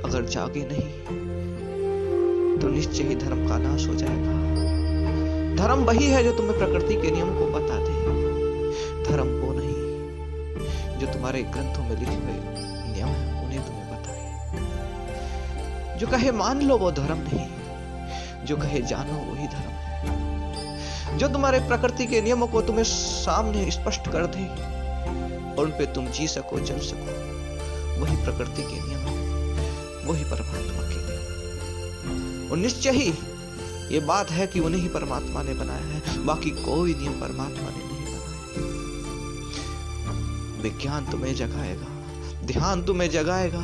अगर जागे नहीं तो निश्चय ही धर्म का नाश हो जाएगा। धर्म वही है जो तुम्हें प्रकृति के नियम को बता दे, धर्म वो नहीं जो तुम्हारे ग्रंथों में लिखे हुए नियम है उन्हें तुम्हें बताए। जो कहे मान लो वो धर्म नहीं, जो कहे जानो वही धर्म है। जो तुम्हारे प्रकृति के नियमों को तुम्हें सामने स्पष्ट कर दे और उन पे तुम जी सको, चल सको, वही प्रकृति के नियम है, वही परमात्मा के नियम। और निश्चय ही ये बात है कि उन्हें ही परमात्मा ने बनाया है, बाकी कोई नियम परमात्मा ने नहीं बनाया। विज्ञान तुम्हें जगाएगा, ध्यान तुम्हें जगाएगा,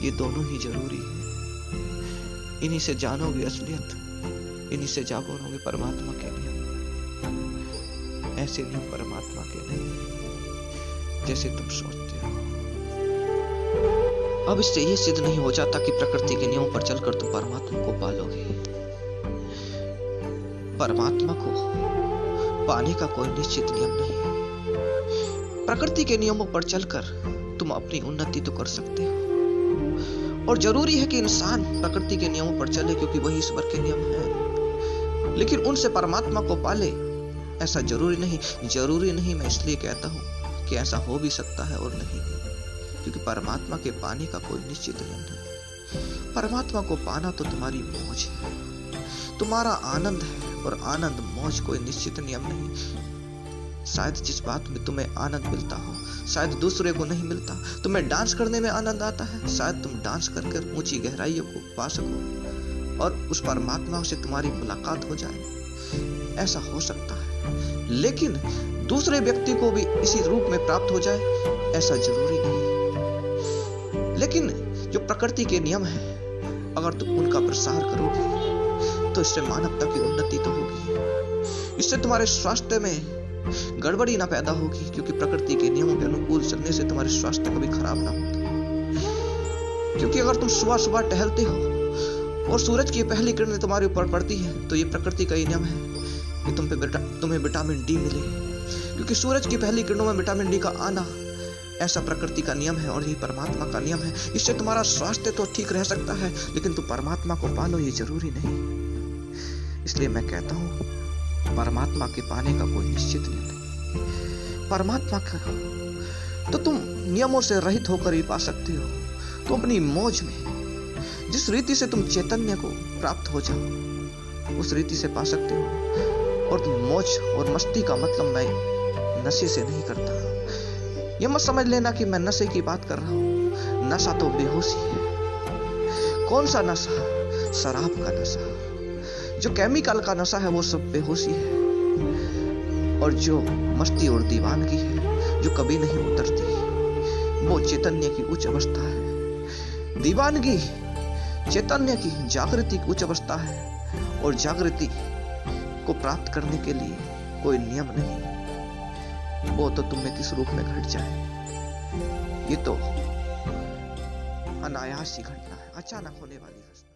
ये दोनों ही जरूरी है। इन्हीं से जानोगे असलियत, इन्हीं से जागोगे परमात्मा के नियम। ऐसे नियम परमात्मा के नहीं जैसे तुम सोचते हो। अब इससे ये सिद्ध नहीं हो जाता कि प्रकृति के नियमों पर चलकर तुम परमात्मा को पालोगे। परमात्मा को पाने का कोई निश्चित नियम नहीं। प्रकृति के नियमों पर चलकर तुम अपनी उन्नति तो कर सकते हो, और जरूरी है कि इंसान प्रकृति के नियमों पर चले क्योंकि वही ईश्वर के नियम है। लेकिन उनसे परमात्मा को पाले ऐसा जरूरी नहीं। जरूरी नहीं मैं इसलिए कहता हूं कि ऐसा हो भी सकता है और नहीं भी, क्योंकि परमात्मा के पाने का कोई निश्चित नियम नहीं। परमात्मा को पाना तो तुम्हारी मौज है, तुम्हारा आनंद है, और आनंद मौज कोई निश्चित नियम नहीं। शायद जिस बात में तुम्हें आनंद मिलता हो शायद दूसरे को नहीं मिलता। तुम्हें डांस करने में आनंद आता है, शायद तुम डांस करके ऊंची गहराइयों को पा सको और उस परमात्मा से तुम्हारी मुलाकात हो जाए, ऐसा हो सकता है। लेकिन दूसरे व्यक्ति को भी इसी रूप में प्राप्त हो जाए ऐसा जरूरी नहीं। लेकिन जो प्रकृति के नियम है अगर तुम उनका प्रसार करोगे तो इससे मानवता की उन्नति तो होगी, इससे तुम्हारे स्वास्थ्य में गड़बड़ी ना पैदा होगी, क्योंकि प्रकृति के नियमों के अनुकूल चलने से तुम्हारे स्वास्थ्य कभी खराब ना होगा। क्योंकि अगर तुम सुबह सुबह टहलते हो और सूरज की पहली किरणें तुम्हारे ऊपर पड़ती है तो ये प्रकृति का ही नियम है कि तुम्हें विटामिन डी मिले, क्योंकि सूरज की पहली किरणों में विटामिन डी का आना ऐसा प्रकृति का नियम है और यही परमात्मा का नियम है। इससे तुम्हारा स्वास्थ्य तो ठीक रह सकता है, लेकिन तुम परमात्मा को पालो ये जरूरी नहीं। इसलिए मैं कहता हूं परमात्मा के पाने का कोई निश्चित नियम नहीं। परमात्मा का तो तुम नियमों से रहित होकर ही पा सकते हो। तुम अपनी मौज में जिस रीति से तुम चैतन्य को प्राप्त हो जाओ उस रीति से पा सकते हो। और तुम मौज और मस्ती का मतलब मैं नशे से नहीं करता। यह मत समझ लेना कि मैं नशे की बात कर रहा हूं। नशा तो बेहोशी है। कौन सा नशा? शराब का नशा। जो केमिकल का नशा है वो सब बेहोशी है, और जो मस्ती और दीवानगी है जो कभी नहीं उतरती वो चैतन्य की उच्च अवस्था है। दीवानगी चैतन्य की जागृति की उच्च अवस्था है, और जागृति को प्राप्त करने के लिए कोई नियम नहीं, वो तो तुम्हें किस रूप में घट जाए ये तो अनायास ही घटना है, अचानक होने वाली घटना।